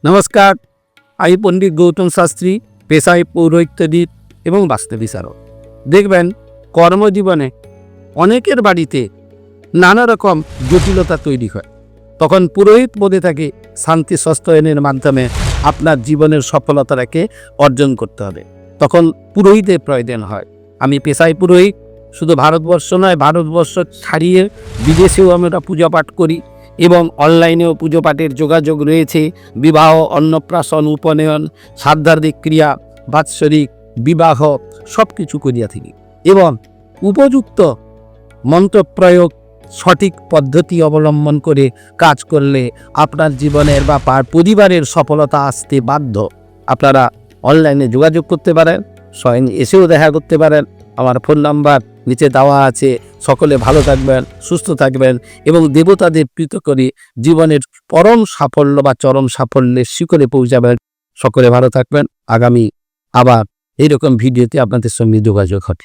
নমস্কার, আমি পণ্ডিত গৌতম শাস্ত্রী, পেশায় পৌরোহিত্যবিদ এবং বাস্তু বিচারক। দেখবেন কর্মজীবনে অনেকের বাড়িতে নানা রকম জটিলতা তৈরি হয়। তখন পুরোহিত বলে থাকে শান্তি সস্তায়নের মাধ্যমে আপনার জীবনের সফলতাটাকে অর্জন করতে হবে। তখন পুরোহিতের প্রয়োজন হয়। আমি পেশায় পুরোহিত, শুধু ভারতবর্ষ নয়, ভারতবর্ষ ছাড়িয়ে বিদেশেও আমরা পূজা পাঠ করি এবং অনলাইনেও পুজো পাঠের যোগাযোগ রয়েছে। বিবাহ, অন্নপ্রাশন, উপনয়ন, শ্রাদ্ধাদিক ক্রিয়া, বাৎসরিক বিবাহ সব কিছু করিয়া থাকি এবং উপযুক্ত মন্ত্রপ্রয়োগ, সঠিক পদ্ধতি অবলম্বন করে কাজ করলে আপনার জীবনের বা পরিবারের সফলতা আসতে বাধ্য। আপনারা অনলাইনে যোগাযোগ করতে পারেন, স্বয়ং এসেও দেখা করতে পারেন। আমার ফোন নাম্বার নিচে দেওয়া আছে। সকলে ভালো থাকবেন, সুস্থ থাকবেন এবং দেবতাদের প্রীত করে জীবনের পরম সাফল্য বা চরম সাফল্যের শিখরে পৌঁছাবেন। সকলে ভালো থাকবেন। আগামী আবার এইরকম ভিডিওতে আপনাদের সঙ্গে যোগাযোগ হবে।